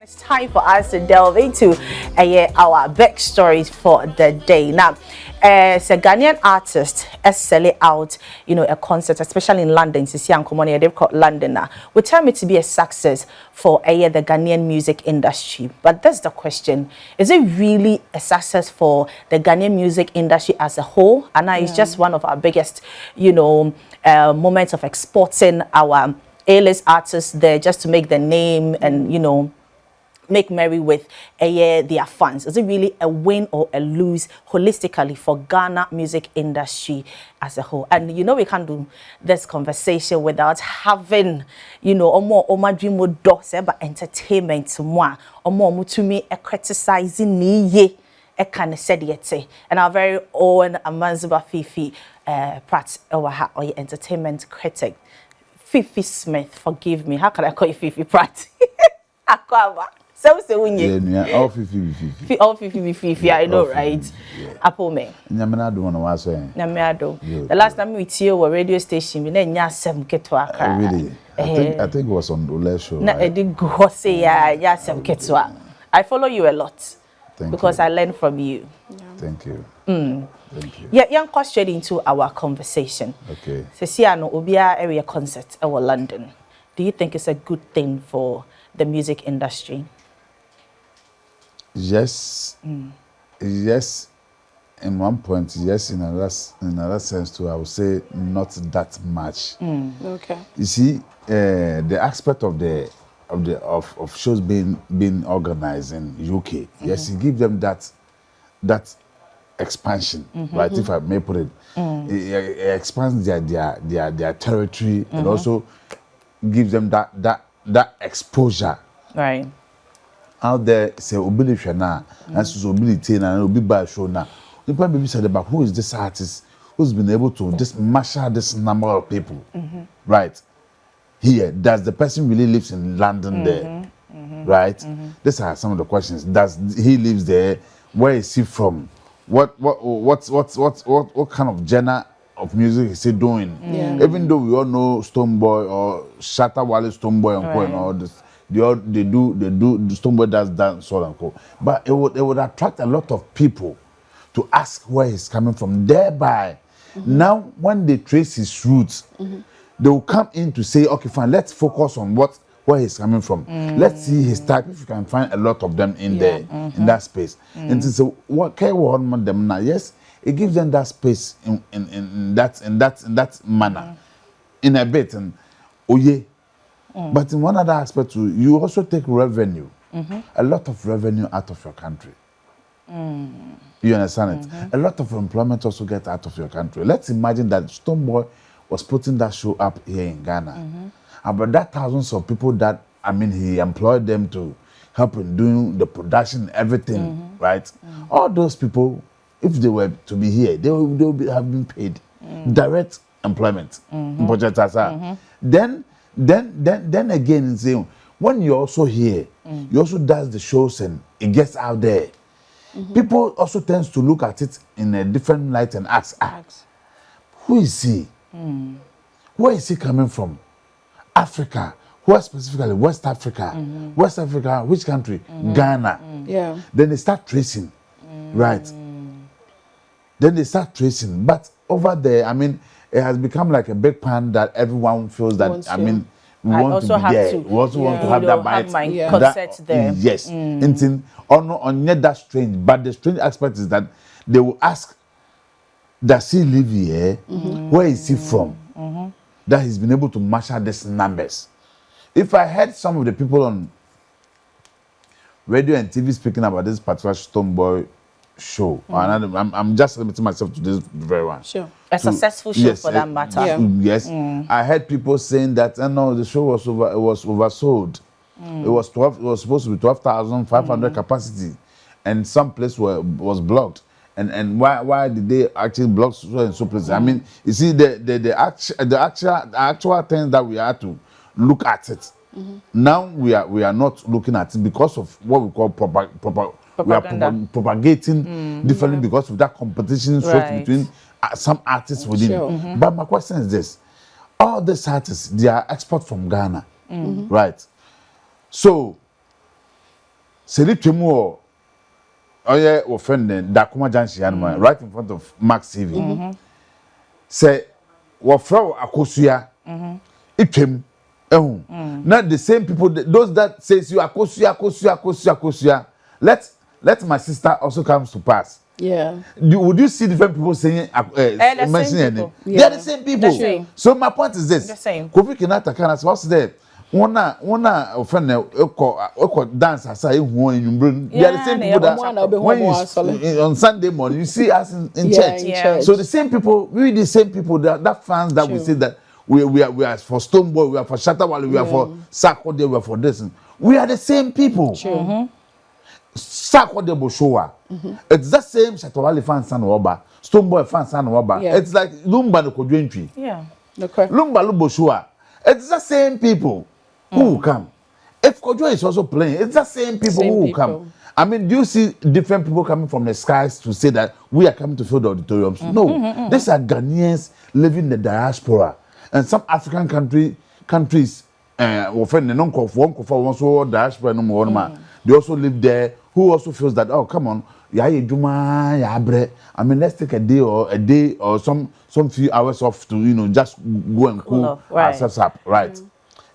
It's time for us to delve into our big stories for the day. Now, as a Ghanaian artist, is selling out, a concert, especially in London. They've called Londoner. Would tell me to be a success for the Ghanaian music industry. But that's the question: is it really a success for the Ghanaian music industry as a whole? And now it's just one of our biggest, moments of exporting our A-list artists there just to make the name and make merry with their fans. Is it really a win or a lose holistically for Ghana music industry as a whole? And we can't do this conversation without having more dream does about entertainment more or more to me a criticizing ye a kind of said yet and our very own Amanzuba Fifi Pratt or entertainment critic Fifi Smith. Forgive me, how can I call you Fifi Pratt? So all Fifi. All Fifi, I know, right? Apple me. Nyamena do wanna was saying. The last time we see you radio station, we didn't yasem get to our Really? I think it was on the last show. No, I did go say yasem get to. I follow you a lot because I learn from you. Thank you. Thank you. Yeah, young go straight into our conversano. Okay. Ceciano Obia area concert over London. Do you think it's a good thing for the music industry? Yes. Yes. In one point, yes. In another sense too, I would say not that much. Okay. You see, the aspect of shows being organized in UK. Yes, you give them that expansion, right? If I may put it, it expands their territory and also gives them that exposure. Right. Out there, say obility now, and so obility now, obi by show now. The people said about who is this artist who's been able to just marshal this number of people, right? Here, does the person really lives in London there, right? These are some of the questions. Does he lives there? Where is he from? What kind of genre of music is he doing? Even though we all know Stonebwoy or Shatta, Wale, Stonebwoy and all this. They do Stonebwoy does dance so and so. But it would attract a lot of people to ask where he's coming from. Thereby, now when they trace his roots, they will come in to say, okay, fine, let's focus on where he's coming from. Let's see his type. If you can find a lot of them in there, in that space. And so what can we them now? Yes, it gives them that space in that manner, in a bit and but in one other aspect too, you also take revenue, a lot of revenue out of your country. You understand it? A lot of employment also gets out of your country. Let's imagine that Stonebwoy was putting that show up here in Ghana. About that thousands of people that, he employed them to help in doing the production, everything, right? All those people, if they were to be here, they will have been paid. Direct employment. Then again, saying when you're also here, you also does the shows and it gets out there. People also tends to look at it in a different light and ask, who is he? Where is he coming from? Africa. Where specifically? West Africa. West Africa, which country? Ghana. Yeah. Then they start tracing, right? Then they start tracing. But over there, it has become like a big pan that everyone feels that, we want to be there. We also want to have that bite. Concert there. Yes. On yet that strange. But the strange aspect is that they will ask, does he live here? Where is he from? That he's been able to marshal these numbers. If I heard some of the people on radio and TV speaking about this particular Stonebwoy show, I'm just limiting myself to this very one. Sure. A successful show for that matter. Yes. I heard people saying that no, the show was oversold. It was supposed to be 12,500 capacity, and some place was blocked. And why did they actually block so places? You see the actual things that we had to look at it. Now we are not looking at it because of what we call propaganda. We are propagating differently because of that competition between some artists within. But my question is this: all these artists, they are export from Ghana, right? So Selitwemu oh yeah, offending Dakuma Junction, right in front of Max TV. Say, what from Akosia, Itwem, not the same people, those that says you Akosia. Let my sister also comes to pass. Yeah. Would you see different people saying, mentioning it? They are the same people. Same. So my point is this: the same. Kofi Kinata can as what's there. One offend dance as I want. They are the same people that when you on Sunday morning you see us in church. Yeah. So the same people, we the same people that fans that we say that we are for Stonebwoy, we are for Shatta, Wale, we are for Sakode, we are for this. We are the same people. Sakode Boshoa. It's the same Shatta Wale fans and Oba, Stonebwoy fans and Oba. It's like Lumba no Kodwentri. Yeah. Okay. Lumba Luboshua. It's the same people who will come. If Kojo is also playing, it's the same people who will come. I mean, do you see different people coming from the skies to say that we are coming to fill the auditoriums? No. These are Ghanaians living in the diaspora. And some African countries, they also live there, who also feels that, oh, come on, I mean, let's take a day or some few hours off to, just go and cool ourselves up, right?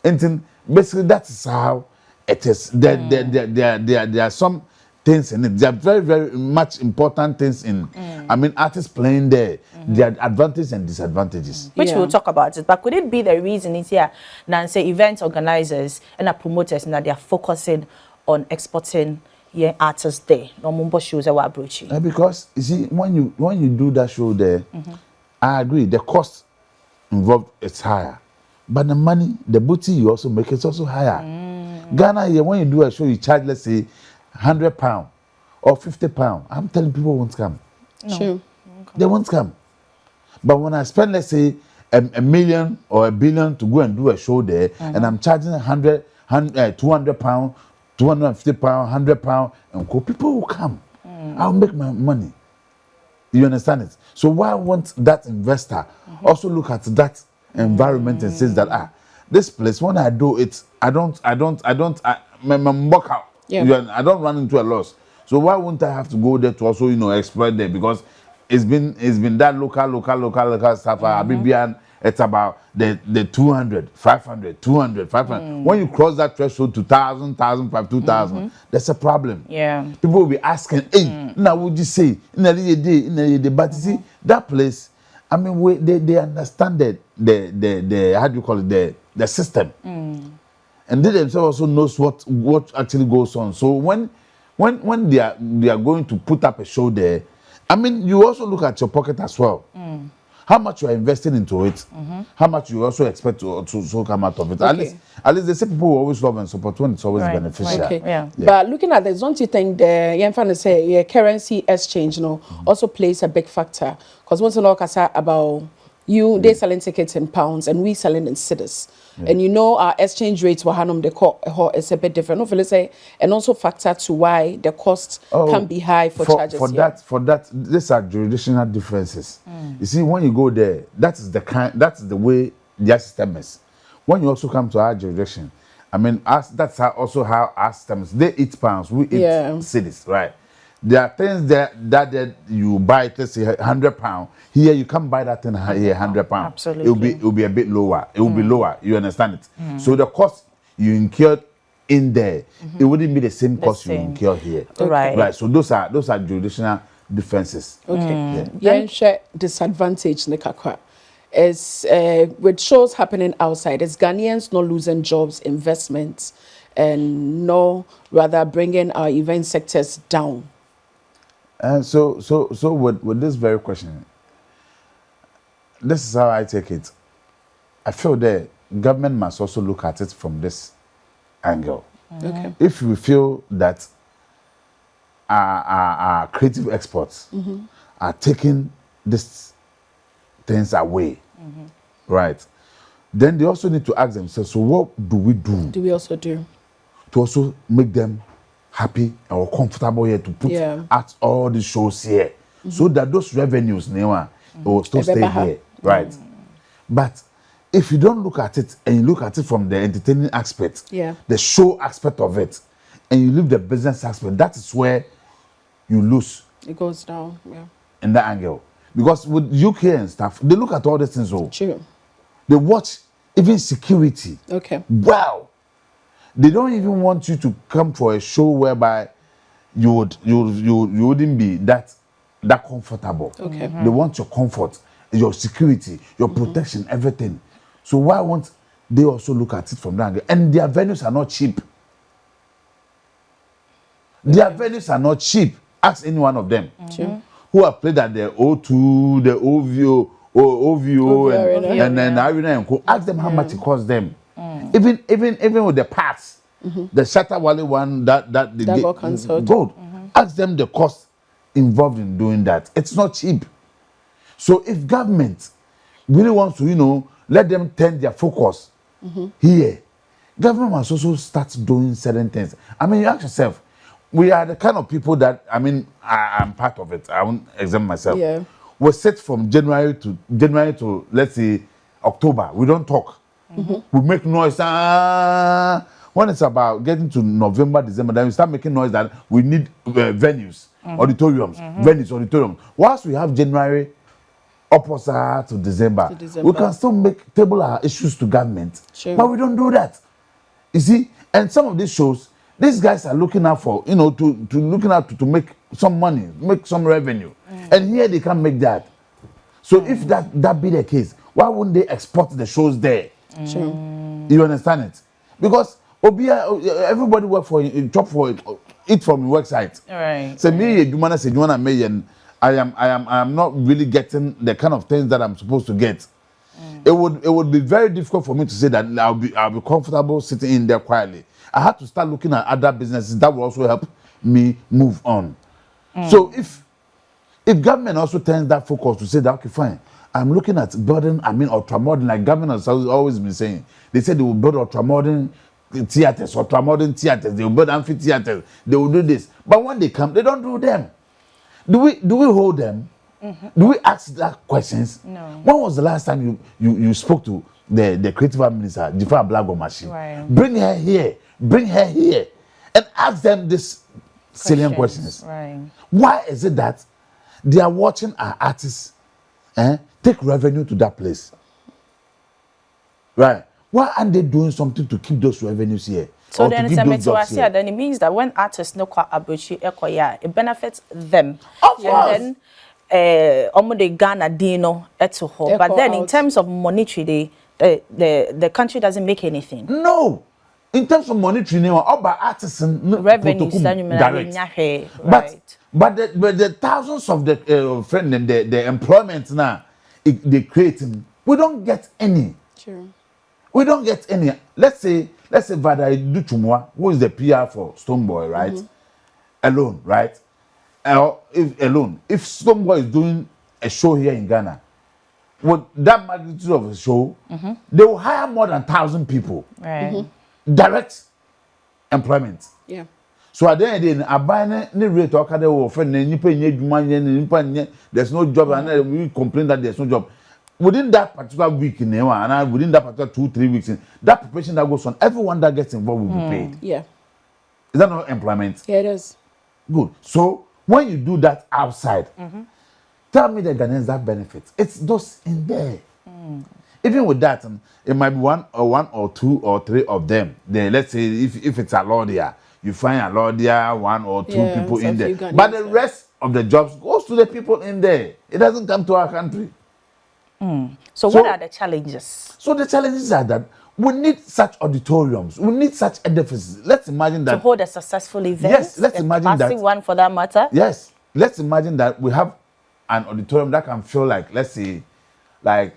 And then basically that is how it is. There are some things in it. There are very, very much important things in. I mean, artists playing there. There are advantages and disadvantages. Which we'll talk about it. But could it be the reason is here, Nancy, event organizers and promoters, and that they are focusing on exporting artists there? No mumbo shows are approaching. Because you see, when you do that show there, I agree, the cost involved is higher. But the money, the booty you also make is also higher. Ghana here, when you do a show, you charge, let's say, £100 or £50. I'm telling people won't come. No. True. They won't come. But when I spend, let's say, a million or $1 billion to go and do a show there, and I'm charging £200, £250, £100, and people will come. I'll make my money. You understand it? So why won't that investor also look at that environment and says that this place, when I do it, I don't work out. Yeah. I don't run into a loss. So why wouldn't I have to go there to also exploit there? Because it's been that local stuff. It's about the 200, 500, 200, 500. When you cross that threshold to 1,000, 1,500, 2,000, there's a problem. Yeah. People will be asking, hey, now would you say in a day? But you see that place. I mean, they understand the how do you call it, the system, and they themselves also knows what actually goes on. So when they are going to put up a show there, I mean, you also look at your pocket as well. How much you are investing into it, how much you also expect to come out of it. Okay. At least they say people who always love and support when it's always beneficial. Okay. Yeah. But looking at this, don't you think the currency exchange, also plays a big factor? Because once you know about they selling tickets in pounds and we selling in cedis. Yeah. And our exchange rates were is a bit different. Hopefully say, and also factor to why the cost can be high for charges. For that, these are jurisdictional differences. You see, when you go there, that's the way their system is. When you also come to our jurisdiction, I mean, that's how our system is. They eat pounds, we eat cities, right? There are things that you buy, let's say £100. Here you can't buy that thing here £100. Absolutely. It will be a bit lower. It will be lower. You understand it? So the cost you incurred in there, it wouldn't be the same cost you incur here. Right. Right. So those are jurisdictional differences. Okay. Then share disadvantage Nekakwa is with shows happening outside. Is Ghanaians not losing jobs, investments, and rather bringing our event sectors down? So with this very question, this is how I take it. I feel the government must also look at it from this angle. Okay. If we feel that our creative experts are taking these things away, right? Then they also need to ask themselves, so what do we do? Do we also do? To also make them happy or comfortable here to put at all the shows here, so that those revenues will still stay here, right? But if you don't look at it and you look at it from the entertaining aspect, the show aspect of it, and you leave the business aspect, that is where you lose. It goes down, yeah. In that angle. Because with UK and stuff, they look at all these things. Oh, True. they watch even security. Okay. Wow. They don't even want you to come for a show whereby you wouldn't be that comfortable. Okay. They want your comfort, your security, your protection, everything. So why won't they also look at it from that angle? And their venues are not cheap. Their venues are not cheap. Ask any one of them who have played at the O2, the OVO, and then Arena and Co. Ask them how much it costs them. Even with the pass, the Shatta Wale one that got cancelled. Gold. Ask them the cost involved in doing that. It's not cheap. So if government really wants to, let them turn their focus here, government must also start doing certain things. I mean, you ask yourself, we are the kind of people that, I'm part of it. I won't examine myself. Yeah. We sit from January to let's say October. We don't talk. We make noise. When it's about getting to November, December, then we start making noise that we need venues, auditoriums, venues, auditoriums. Whilst we have January opposite to December, we can still table our issues to government. Sure. But we don't do that. You see, and some of these shows, these guys are looking out for, to make some money, make some revenue. And here they can't make that. So if that be the case, why wouldn't they export the shows there? Sure. You understand it? Because everybody work for it, chop for it, eat from your website. Right. So me, you wanna me, and I am not really getting the kind of things that I'm supposed to get. It would be very difficult for me to say that I'll be comfortable sitting in there quietly. I had to start looking at other businesses that will also help me move on. So if government also turns that focus to say that, okay, fine, I'm looking at building, ultramodern, like government has always been saying. They said they will build ultramodern theaters, they will build amphitheaters, they will do this. But when they come, they don't do them. Do we hold them? Do we ask that questions? No. When was the last time you spoke to the creative minister, Jifa Blagomashi? Right. Bring her here, and ask them this salient questions. Right. Why is it that they are watching our artists take revenue to that place? Right. Why aren't they doing something to keep those revenues here? So then then it means that when artists no kwa abuchi ekoya, it benefits them. Of course. And then the Ghana dino eto ho. But then in terms of monetary, the country doesn't make anything. No. In terms of monetary, all by artists revenues direct. Right. But the thousands of the friend and the employment now they creating, we don't get any. Sure. We don't get any. Let's say Vada Duchumwa, who is the PR for Stonebwoy, right? Alone, right? If Stonebwoy is doing a show here in Ghana, with that magnitude of a show, they will hire more than 1,000 people. Right. Direct employment. Yeah. So at the end of the day, I buy any rate or kind of friend, there's no job, and we complain that there's no job. Within that particular week in there, and within that particular 2-3 weeks, that preparation that goes on, everyone that gets involved will be paid. Yeah. Is that not employment? Yeah, it is. Good. So when you do that outside, tell me the Ghanaians that benefits. It's those in there. Even with that, it might be one or two or three of them. Let's say if it's a Lordia, you find a Lordia, 1 or 2 people in there. But the rest of the jobs goes to the people in there. It doesn't come to our country. So what are the challenges? So the challenges are that we need such auditoriums. We need such edifices. Let's imagine that to hold a successful event. Yes, let's imagine that one for that matter. Yes, let's imagine that we have an auditorium that can fill let's say, like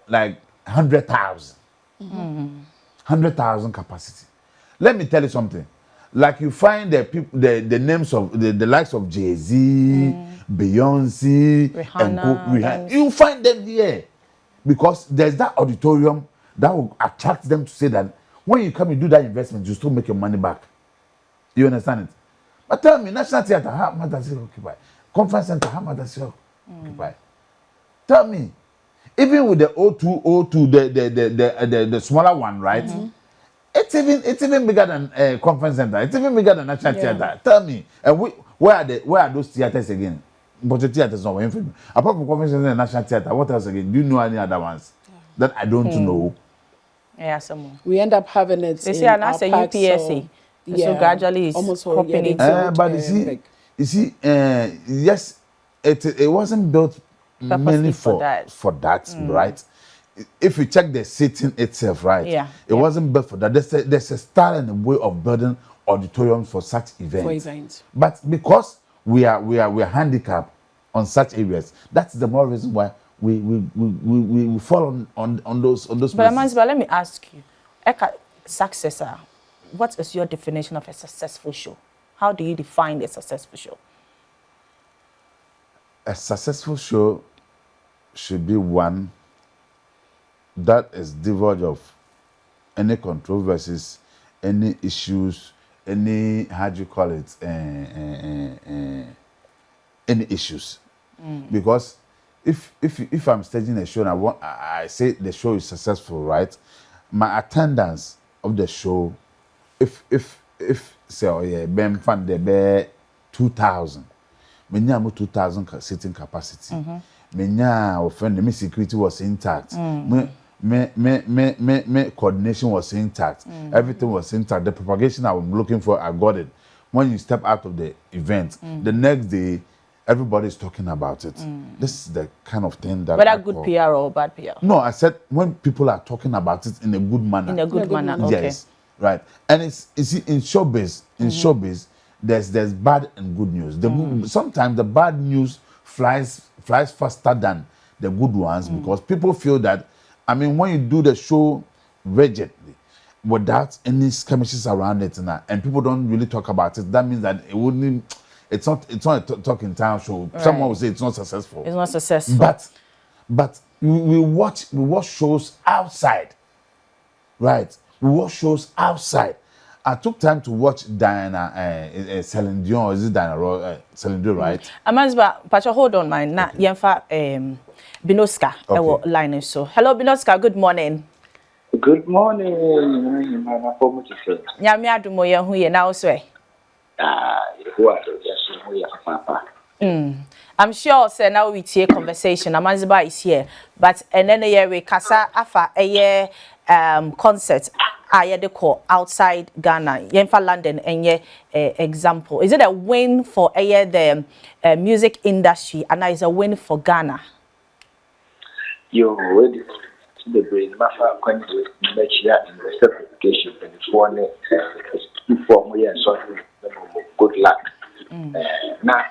100,000, 100,000 capacity. Let me tell you something. Like you find the people, the names of the likes of Jay-Z, Beyonce, Rihanna. You find them here because there's that auditorium that will attract them to say that when you come and do that investment, you still make your money back. You understand it? But tell me, National Theatre, how much does it occupy? Conference Center, how much does it occupy? Tell me, even with the O2, the smaller one, right? It's even bigger than conference center. It's even bigger than National Theatre. Tell me, and where are those theaters again? But the theaters not infamous. Apart from conference center and National Theatre, what else again? Do you know any other ones that I don't know? Yeah, some. We end up having it They in say and our that's a parks, UPSA. So gradually it's almost all, cropping they it. build, But big. you see, yes, it wasn't built mainly for that. right? If you check the setting itself, right? It wasn't built for that. There's a style and a way of building auditoriums for such events. But because we are handicapped on such areas, that's the more reason why we fall on those But places. let me ask you, successor, what is your definition of a successful show? How do you define a successful show? A successful show should be one that is devoid of any controversies, any issues, any, how do you call it, any issues. Because if I'm staging a show and I say the show is successful, right? My attendance of the show, if say, oh yeah, Ben fan the be 2,000. Menya mo 2,000 seating capacity. Menya offend me security was intact. Me coordination was intact. Everything was intact. The propagation I was looking for, I got it. When you step out of the event, the next day, everybody's talking about it. This is the kind of thing that. Whether good PR or bad PR? No, I said when people are talking about it in a good manner. In a good manner, okay. Yes, right. And it's you see in showbiz, there's bad and good news. Sometimes the bad news flies faster than the good ones because people feel that, I mean, when you do the show rigidly without any skirmishes around it and people don't really talk about it, that means that it's not a talking town show. Right. Someone will say it's not successful. It's not successful. But we watch shows outside. Right. We watch shows outside. I took time to watch Diana Celine Dion, or is it Diana Celine Dion, right? Amazba, Pacha, hold on, man. Na Yenfa Binoska, okay. Line so. Hello, Binoska. Good morning. Good morning, my former teacher. Nyami adumo ye hu ye na oswe. I'm sure say now we take conversation. Amazba is here, but and then we kasa afa concert. They call outside Ghana, Yenfa London, and example. Is it a win for the music industry, and is a win for Ghana? You ready to the brain, my friend, make that investor application and it's one for me and so good luck. Now,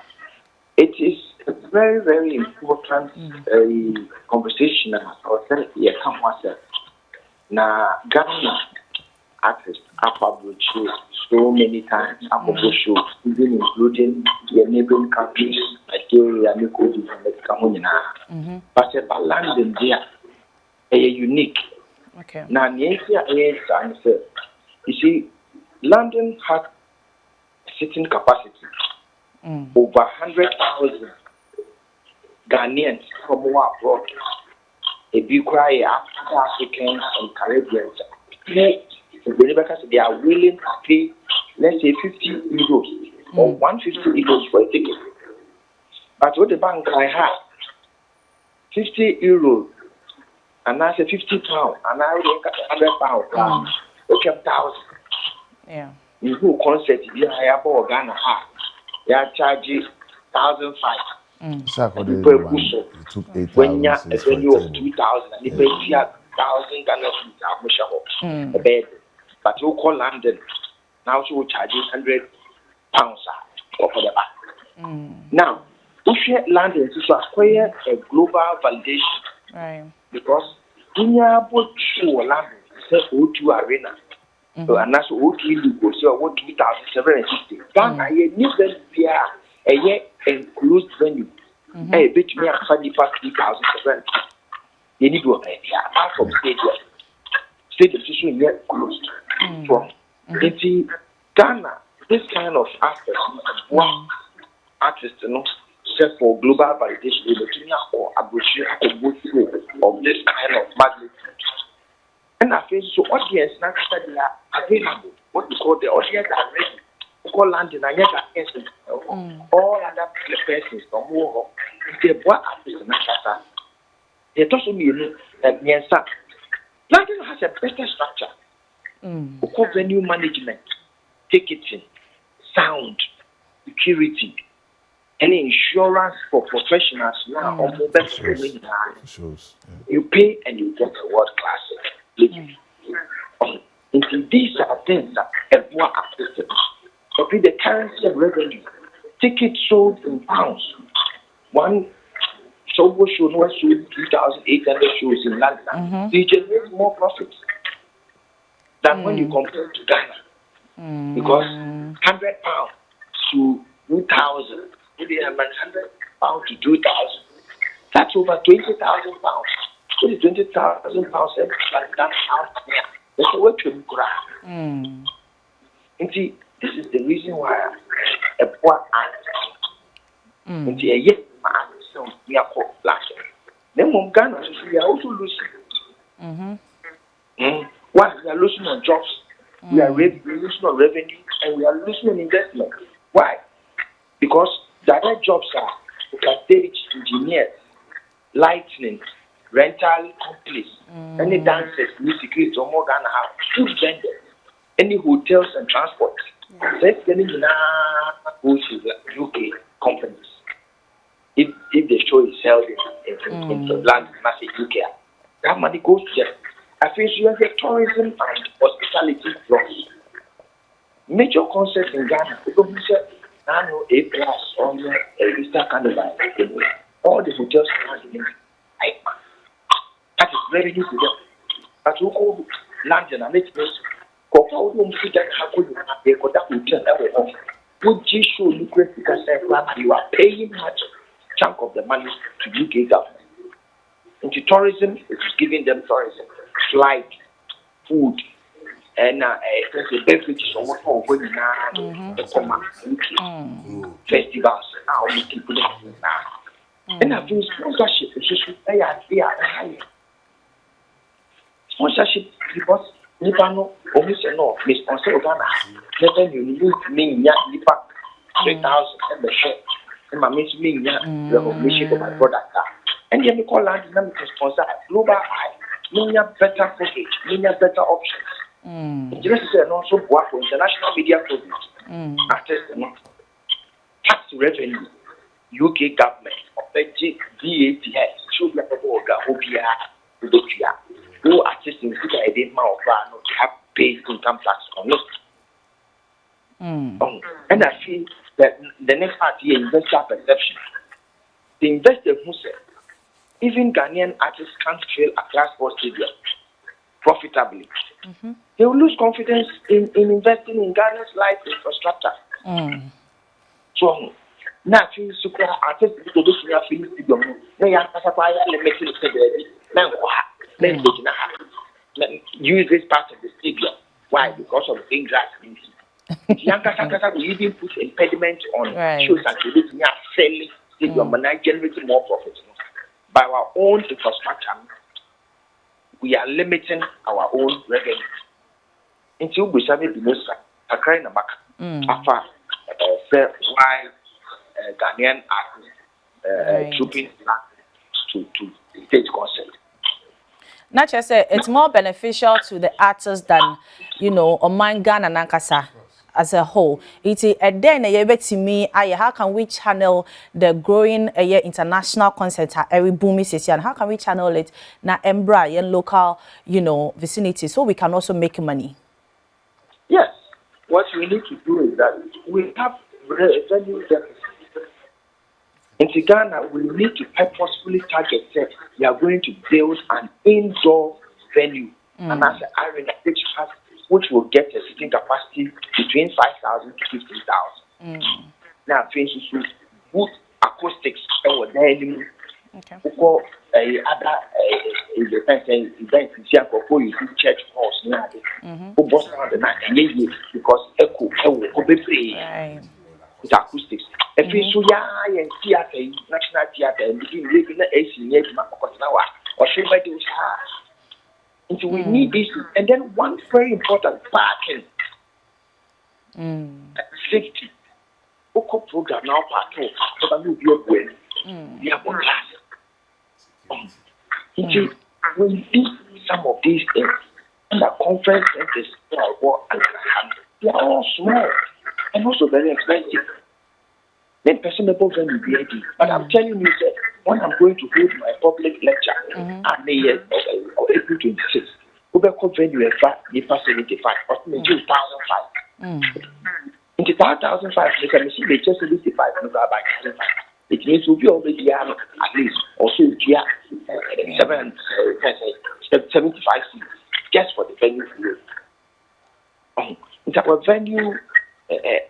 it is a very, very important conversation. I'll say, yeah, come once. Now, Ghana artists have published so many times, shows, even including the neighboring countries, Nigeria, Nigeria, and but London, they are unique. Okay. Now, you see, London has sitting capacity over 100,000 Ghanaians from abroad. A big cry after Africans and Caribbeans. They are willing to pay, let's say, 50 euros or 150 euros for a ticket. But what the bank I have, 50 euros, and I say 50 pounds, and I will get 100 pounds, okay, 1,000. Yeah. You go concert, you hire for Ghana, they are charging 1,500. When you have a venue of 2,000, and you pay 1,000 Ghana a bed. But you call London, now she will charge you £100 for the back. Now, if you London, to acquire a global validation, right? Because in your boat show London, it's a O2 arena. So, and that's O2 Lugo, so what 2,760. Ghana, you need to be a year enclosed venue. A bit me a funny past 3,760. You need to be apart from stadium. Stadium is yet closed. From Ghana, this kind of aspect, one artist, set for global validation, or of this kind of magnitude. And I feel so audience now they are available. What we call the audience are ready. We call landing and yet all other persons from war. They bought up this matter. They also mean that London has a better structure. We call venue management, ticketing, sound, security, and insurance for professionals now on mobile Shows. You pay and you get a world class. These are things that are more accessible. Okay, the currency of revenue, tickets sold in pounds. One Stonebwoy show no sold 2,800 shows in London. They generate more profits than when you compare to Ghana. Because £100 to 2,000, maybe £100 to 2,000. That's over £20,000. What is £20,000 like that out there? That's what you grab. And see, this is the reason why a poor and a yes man so we are called last. Then Ghana we are also losing. One, we are losing on jobs, we are losing on revenue, and we are losing on investment. Why? Because the other jobs are stage engineers, lighting, rental companies, any dancers, music, or more than food vendors, any hotels and transport. Let's get into UK companies. If the show is held in London, massive UK, that money goes to them. I think you have the tourism and hospitality flows. Major concerts in Ghana, people who say, I know A class on the Easter Carnival, all the hotels are in that is revenue to them. But who go London and make this, go home to that happen, they got that hotel that will offer. Would you show lucrative because you are paying much chunk of the money to UK government? Into tourism, it's giving them tourism, flight, food, and beverages or what going festivals. Now we keep it now. And I feel sponsorship is they are high. Sponsorship because Nipano, obviously no, Miss Sponsor Ghana, never you need me, Nipa 3,000 and the share, and my miss me, recognition of my product. And then we call land dynamic sponsor global high, meaning better package, meaning better options. Just and also work for international media products. Artists, tax revenue, UK government, VAT, should be a OPR, no artists in Africa, a day more have paid income tax on it. And I feel that the next part here, investor perception. The investor who said, even Ghanaian artists can't fill a class 4 stadium profitably. They will lose confidence in investing in Ghana's life infrastructure. So now, I feel super artists to do stadium. They are use this part of the stadium. Why? Because of ingrass. Yankasa will even put impediment on shows and creating selling stadium and generating more profits. By our own infrastructure, we are limiting our own revenue. Until we serve the most a crying back after why Ghanaian artists trooping to stage concert. Not just say it's more beneficial to the artists than on Ghana and Nankasa as a whole. It's a then a bit to me. How can we channel the growing international concert every booming session? How can we channel it na embra in local vicinity so we can also make money? Yes, what we need to do is that we have revenue deficit. In Ghana, we need to purposefully target that we are going to build an indoor venue, and as an arena which will get a seating capacity between 5,000 to 15,000. Now, for instance, good acoustics over there. Other events in Siaco, you see church halls now. Because echo with acoustics. If you see and theater, national theater, and begin living AC, or So we need this, and then one very important parking, safety. Oko program now parking, but will be a way. We are one class. When you see some of these things, and the conference centers they are all small and also very expensive. Then personable venue be ready. But I'm telling you, sir, when I'm going to hold my public lecture at the year of April 26th, Ubeko venue is 75, or maybe 2,005. Into 5,005, you can see they just 75, no by 1,005. It means we'll be already at least also 75 seats just for the venue. Our venue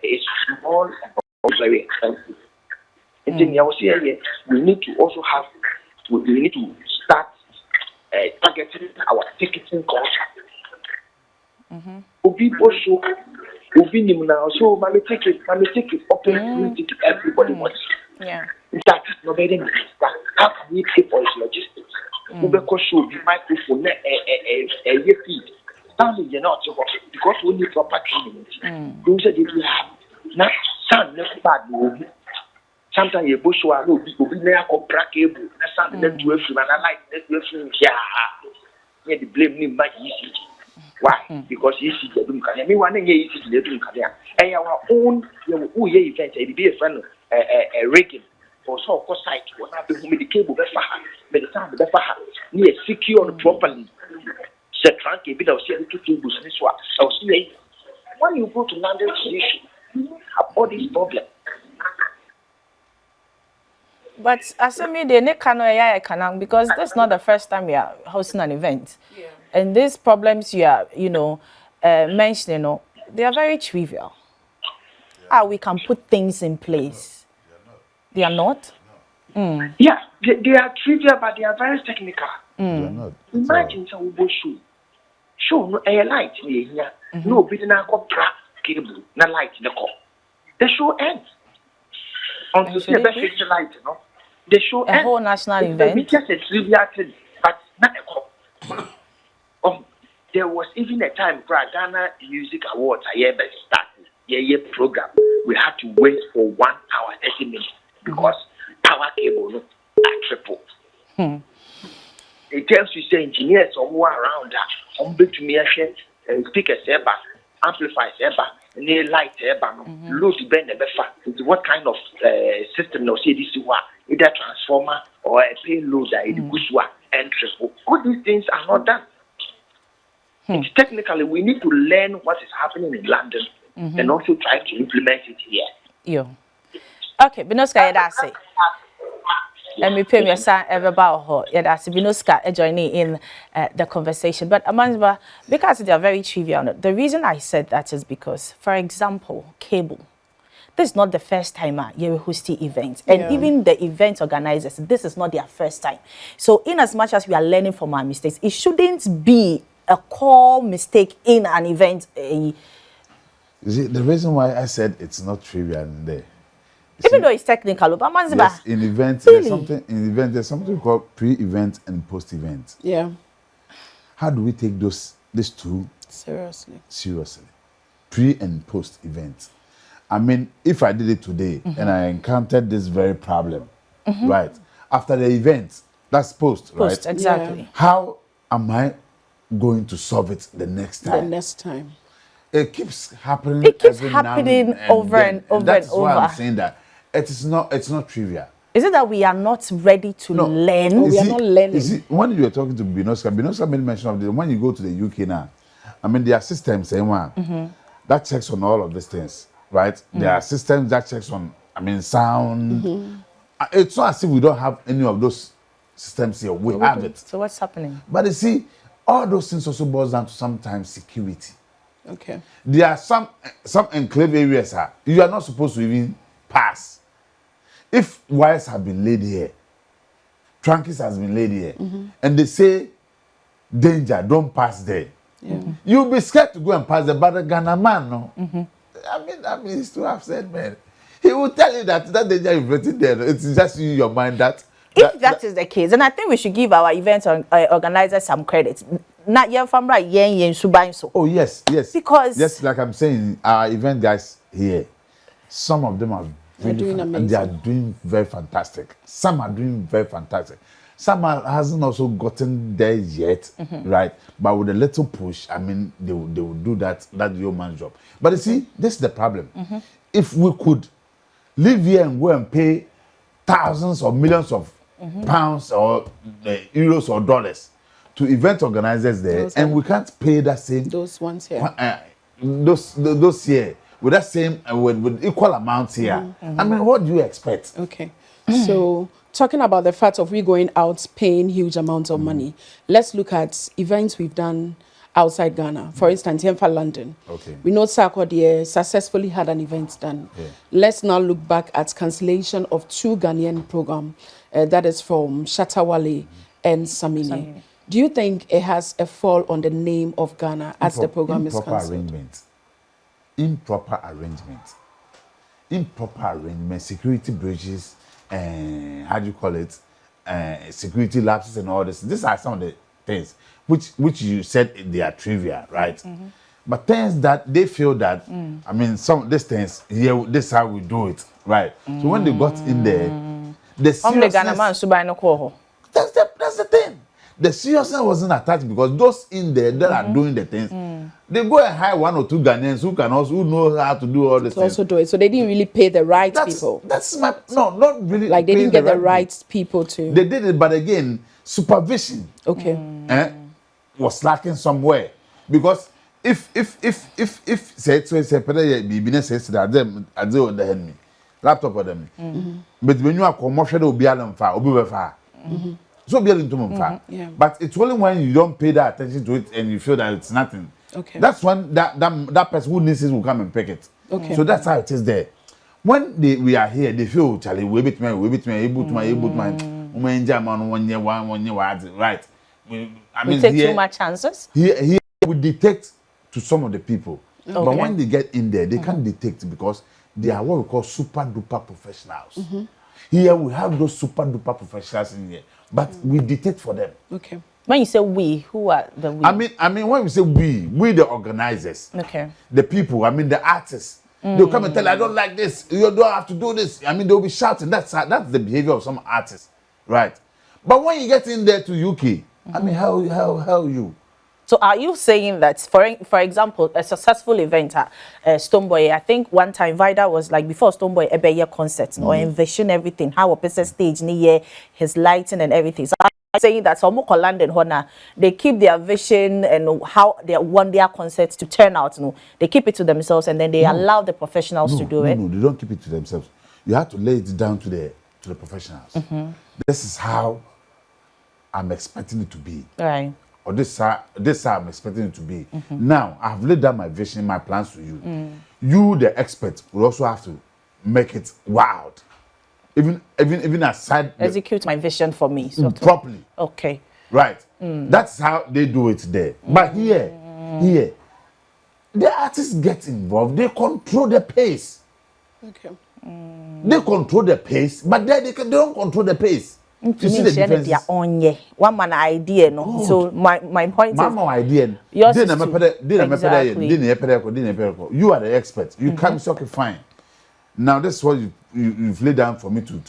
is small and very expensive. And then we need to also have, we need to start targeting our ticketing culture. People show, so my ticket, open ticket, everybody wants. Yeah. That is not very nice. How can we pay for its logistics? Ubeko show the microphone, a feed. Standing, you're not because we need proper training. Those are the now, some never bad. Sometimes you bush one will be near or crack cable. That's something that you have to analyze. Yeah, the blame me by easy. Why? Because easy to do. I mean, one easy to do. And our own, event, it be a friend, a rigging. Or so, of course, site will not be the cable, but the time the near secure properly. Set trunk a bit of 72 cables this one. So, when you go to London, you have all these problems. But as I mean, because that's not the first time we are hosting an event. Yeah. And these problems you are, mentioning, they are very trivial. Yeah. We can put things in place. They are not? Yeah, they are trivial, but they are very technical. They are not. Imagine some show no air light here. No bit na cable, na light the call. The show ends. Until the best light, the show ends. A whole national event. We just a trivial thing, but not a call. There was even a time for Ghana Music Awards, a year started, year program. We had to wait for 1 hour, 30 minutes because power cable triple. It tells you, say, engineers somewhere around that, big to me, speakers, amplifiers, near light, load bend the buffer. What kind of system no see this one? Either transformer or a payload that is good and triple. All these things are not done. It's technically, we need to learn what is happening in London and also try to implement it here. Yeah. Okay, Binoska, that's it. And we pay me a sign ever about her. Yeah, that's Binoska joining in the conversation. But Amanzba, because they are very trivial, the reason I said that is because, for example, cable. This is not the first time you're hosting events. And even the event organizers, this is not their first time. So in as much as we are learning from our mistakes, it shouldn't be a core mistake in an event. You see, the reason why I said it's not trivial in there. Even though it's technical, but yes, in events, really? There's something called pre-event and post-event. Yeah. How do we take these two seriously? Pre and post-event. I mean, if I did it today and I encountered this very problem, right? After the event, that's post, right? Exactly. Yeah. How am I going to solve it the next time? It keeps happening. It keeps happening over and over. That's why I'm saying that it's not trivial. Is it that we are not ready to learn? We are not learning. You see, when you were talking to Binoska made mention of this. When you go to the UK now, I mean, there are systems that checks on all of these things, right? There are systems that checks on, sound. It's not as if we don't have any of those systems here. We have it. So what's happening? But you see, all those things also boils down to sometimes security. Okay. There are some enclave areas you are not supposed to even pass. If wires have been laid here, trunks has been laid here, and they say danger, don't pass there. Yeah. You'll be scared to go and pass there, but the Ghana man, no. I mean, he's too upset, man. He will tell you that danger is written there. It's just in your mind that. If that is the case, then I think we should give our event organizers some credit. not yen from right yen suban so. Oh yes, yes. Because yes, like I'm saying, our event guys here, some of them are They're doing amazing. They are doing very fantastic. Some are doing very fantastic. Some hasn't also gotten there yet, right? But with a little push, I mean, they will do that yeoman's job. But you see, this is the problem. If we could live here and go and pay thousands or millions of pounds or euros or dollars to event organizers there, and we can't pay that same Those ones here. those here with that same with equal amounts here. I mean, what do you expect? Okay. So talking about the fact of we going out paying huge amounts of money, let's look at events we've done outside Ghana. For instance, here for London. Okay. We know Sarkodie successfully had an event done. Yeah. Let's now look back at cancellation of 2 Ghanaian programs. That is from Shatta, Wale and Samini. Do you think it has a fall on the name of Ghana as the program is cancelled? Improper arrangement, security breaches, how do you call it? Security lapses and all this. These are some of the things which you said they are trivia, right? But things that they feel that I mean, some of these things here, this is how we do it, right? So when they got in there, the seriousness, that's the thing. The seriousness wasn't attached because those in there that are doing the things, they go and hire 1 or 2 Ghanaians who know how to do all this. Also do it. So they didn't really pay the right people. That's my not really. Like they didn't get the right people to. They did it, but again, supervision. Okay. Was lacking somewhere because if say business says that them as they on the enemy laptop of them, but when you are commercial, will be alarm far, will be far. So be into yeah. But it's only when you don't pay that attention to it and you feel that it's nothing. Okay. That's when that person who needs it will come and pick it. Okay. So that's how it is there. When we are here, they feel Charlie, we bit me, able to right. I mean, we take here, too much chances. Here we detect to some of the people. Okay. But when they get in there, they can't detect because they are what we call super duper professionals. Here we have those super duper professionals in here, but we detect for them. Okay. When you say we, who are the we? I mean, when we say we the organizers, Okay. the people, I mean the artists, they'll come and tell, I don't like this, you don't have to do this. I mean, they'll be shouting. That's the behavior of some artists, right? But when you get in there to UK, I mean, how you? So are you saying that, for example, a successful event at Stonebwoy, I think one time Vida was like, before Stonebwoy ever year concert, or envision everything, how a person stage near his lighting and everything. So I'm saying that some more London Hona, they keep their vision and how they want their concerts to turn out. No, they keep it to themselves and then they allow the professionals to do it. No, they don't keep it to themselves. You have to lay it down to the professionals. This is how I'm expecting it to be. Right. Or this how I'm expecting it to be. Now, I've laid down my vision, my plans to you. You, the expert, will also have to make it wild. Even aside Execute my vision for me. properly. Okay. Right. That's how they do it there. But here, the artists get involved. They control the pace. Okay. They control the pace, but they don't control the pace. You see the difference? One man idea, no. Good. So my point Mama idea. yours is Exactly. You are the expert. You can't say okay, fine. Now this is what you've laid down for me to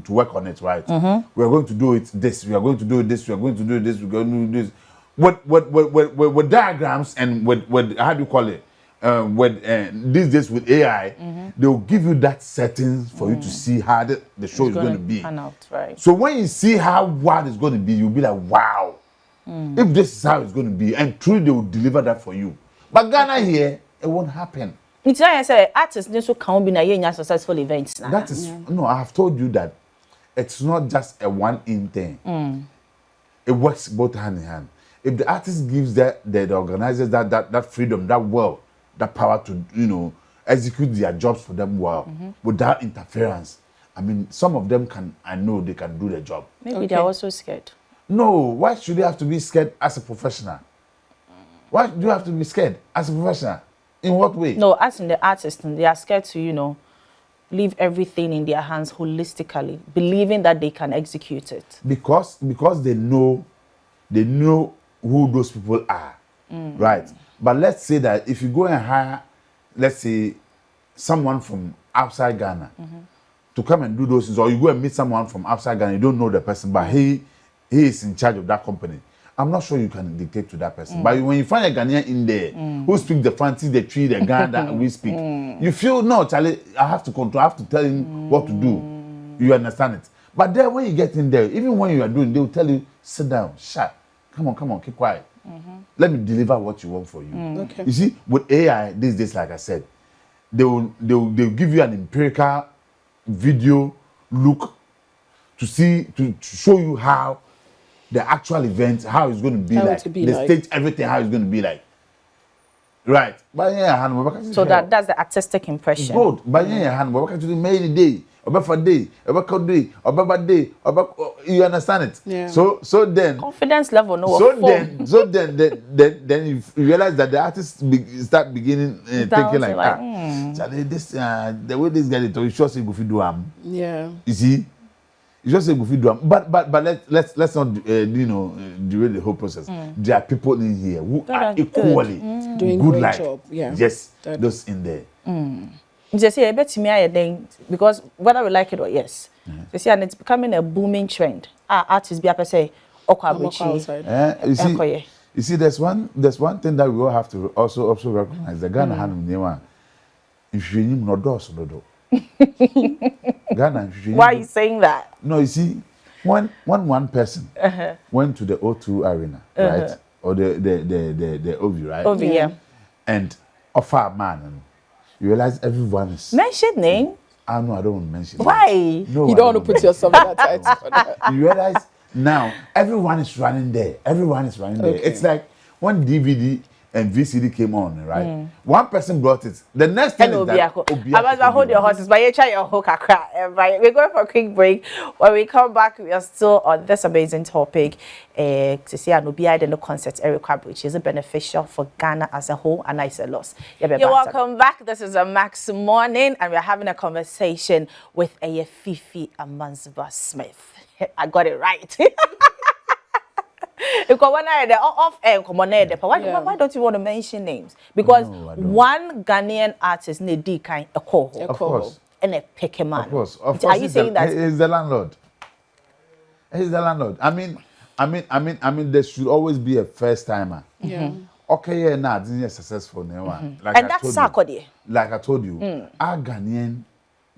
work on it, right? We are going to do it this. We are going to do it this. We are going to do this. We are going to do this. With diagrams and with how do you call it? These days with AI, they will give you that settings for you to see how the show is going to be. Out, right. So when you see how wild it's going to be, you'll be like, wow. If this is how it's going to be, and truly they will deliver that for you. But Ghana here, it won't happen. It's like I said, artists need to come in a successful events. That is no. I have told you that it's not just a one-in thing. It works both hand in hand. If the artist gives the organizers that freedom, that will, that power to execute their jobs for them well without interference, I mean, some of them I know they can do the job. Maybe they're also scared. No, why should you have to be scared as a professional? Why do you have to be scared as a professional? In what way? No, as in the artists, they are scared to, leave everything in their hands holistically, believing that they can execute it. Because they know who those people are, right? But let's say that if you go and hire, let's say, someone from outside Ghana to come and do those things, or you go and meet someone from outside Ghana, you don't know the person, but he is in charge of that company. I'm not sure you can dictate to that person. But when you find a Ghanaian in there who speaks the fancy, the tree, the Ghana that we speak, you feel, no, Charlie, I have to control, I have to tell him what to do. You understand it? But then when you get in there, even when you are doing, they will tell you, sit down, shut, come on, keep quiet. Let me deliver what you want for you. Okay. You see, with AI these days, like I said, they'll give you an empirical video look to see, to show you how the actual event, how it's going to be like, the stage, everything, how it's going to be like. Right. But yeah, so that's the artistic impression. Good. But yeah, what can you do? Many day, about day, about day, about you understand it? Yeah. So then confidence level, no. So then you realize that the artists start beginning thinking like this the way this guy is, you sure say go fit do am. Yeah. You see. You just say go fit do am, but let's not derail the whole process. There are people in here who are equally doing good, great like job. Yeah. yes, those in there. Just say I bet me I think because whether we like it or yes, they say and it's becoming a booming trend. Artists be up say you see, there's one thing that we all have to also recognize. The Ghana hand name, if you no do. Ghana, why are you saying that? No, you see, when one person went to the O2 Arena, right, or the OV, right? OV, yeah. And offer a man, you realize everyone is mention name. I know I don't want to mention. Why? No, you don't want to put yourself in that title. You realize now everyone is running there. Everyone is running there. It's like when DVD and VCD came on, right? One person brought it. The next thing is that I must hold your horses, but you try your hook. We're going for a quick break. When we come back, we are still on this amazing topic. To see Anubia the concert Eric which is beneficial for Ghana as a whole, and it's a loss. You're welcome back. This is a Max Morning, and we're having a conversation with a Fifi Amansba Smith. I got it right. Because when I off air, come on, why don't you want to mention names? Because one Ghanaian artist need D kind a coho, of course, and a pick a man. Of course. Are you saying that he's the landlord? He's the landlord. I mean, there should always be a first timer. Yeah. Okay, yeah, nah, this is successful now. Like and that's Sarkodie. Like I told you, our Ghanaian,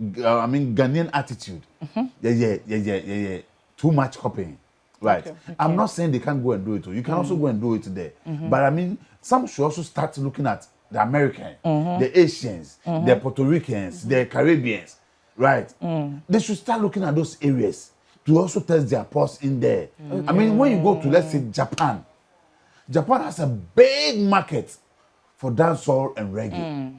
Ghanaian attitude. Yeah. Too much copying. Right. Okay. I'm not saying they can't go and do it. You can also go and do it there. But I mean, some should also start looking at the American, the Asians, the Puerto Ricans, the Caribbeans. Right. They should start looking at those areas to also test their pulse in there. I mean, when you go to, let's say, Japan has a big market for dancehall and reggae.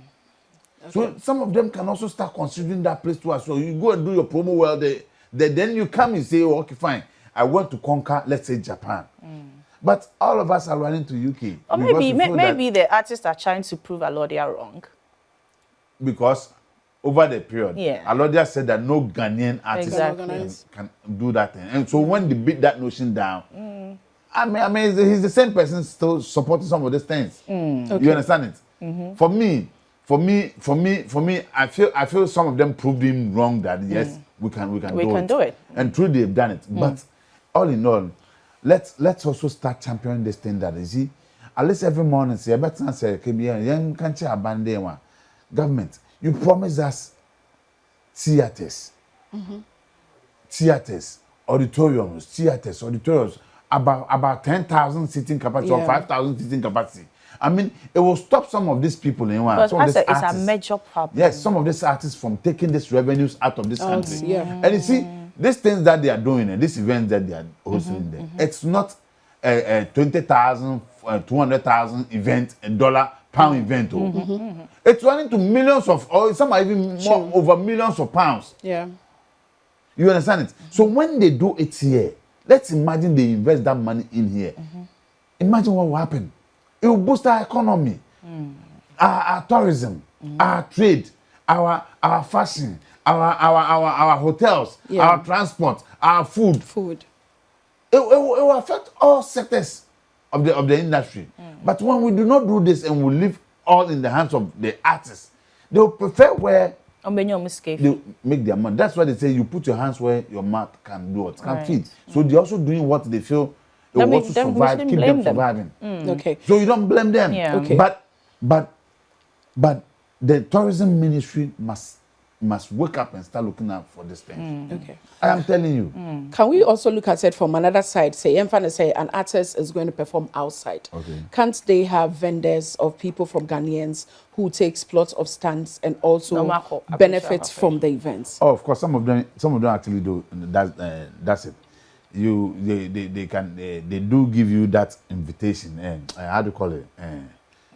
So some of them can also start considering that place too as well. You go and do your promo well there. Then you come and say, oh, okay, fine. I want to conquer, let's say, Japan. But all of us are running to UK. Or maybe the artists are trying to prove Alodia wrong. Because over the period, Alodia said that no Ghanaian artist can do that thing. And so when they beat that notion down, I mean, he's the same person still supporting some of these things. You understand it? For me, I feel some of them proved him wrong that yes, we can do it. And truly they've done it. But all in all, let's also start championing this thing that is at least every morning say better say young country abandon one government. You promise us theaters, auditoriums about 10,000 seating capacity or 5,000 seating capacity. I mean, it will stop some of these people in one. Because it's a major problem. Yes, some of these artists from taking these revenues out of this country. And you see, these things that they are doing and these events that they are hosting there, it's not a 20,000, 200,000 event, £1 event. It's running to millions of, or some are even more over millions of pounds. Yeah. You understand it? So when they do it here, let's imagine they invest that money in here. Imagine what will happen. It will boost our economy, our tourism, our trade, our fashion, our hotels, our transport, our food. It will affect all sectors of the industry. But when we do not do this and we leave all in the hands of the artists, they will prefer where they make their money. That's why they say you put your hands where your mouth can do it, can feed. So they're also doing what they feel it will also survive, keep them surviving. Okay. So you don't blame them. Yeah. Okay. But the tourism ministry must wake up and start looking out for this thing. Okay. I am telling you. Can we also look at it from another side? Say, an artist is going to perform outside. Okay. Can't they have vendors of people from Ghanaians who takes plots of stands and also benefit from the events? Oh, of course, some of them actually do. That's it. They do give you that invitation. How do you call it?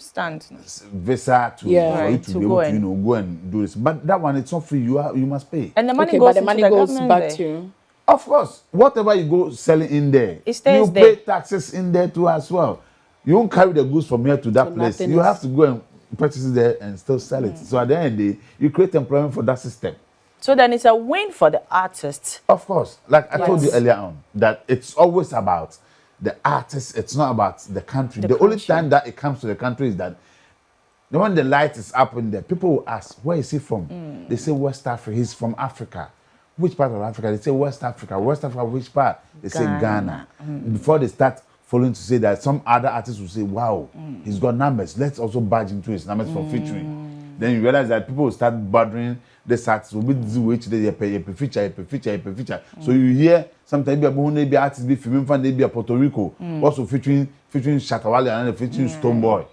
Stand. Visa to for you to be able to go and do this. But that one, it's not free. You must pay. And the money goes back to you. Of course, whatever you go selling in there, it stays you there. pay taxes in there too as well. You won't carry the goods from here to that place. You have to go and purchase it there and still sell it. So at the end of the day, you create employment for that system. So then it's a win for the artist. Of course, like I told you earlier on, that it's always about the artist. It's not about the country. The only time that it comes to the country is that when the light is up in there, people will ask, where is he from? They say West Africa. He's from Africa. Which part of Africa? They say West Africa. West Africa, which part? They say Ghana. Before they start following to say that, some other artists will say, wow, he's got numbers. Let's also badge into his numbers for featuring. Then you realize that people will start bothering this artist will be the way they pay feature. So you hear sometimes be artists be filming from they be a Puerto Rico, also featuring Shatta Wale and featuring Stonebwoy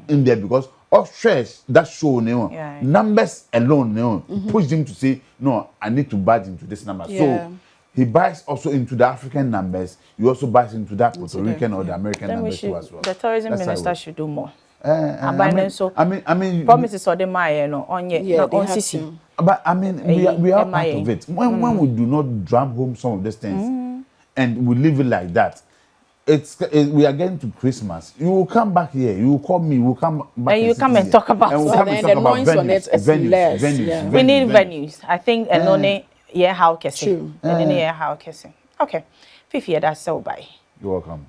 in there because of stress that show numbers alone push them to say no, I need to badge into this number. So he buys also into the African numbers. You also buys into that Puerto Rican or the American numbers too as well. The tourism minister should do more. I mean, promises or the Maya no on CC. But I mean, we are part of it. When we do not drum home some of these things and we leave it like that, we are getting to Christmas. You will come back here. You will call me. We will come back. And you come and talk about. And we'll come and talk about venues. We need venues. I think and only how kissing. True. And then how kissing. Okay, Fifi, that's so bye. You're welcome.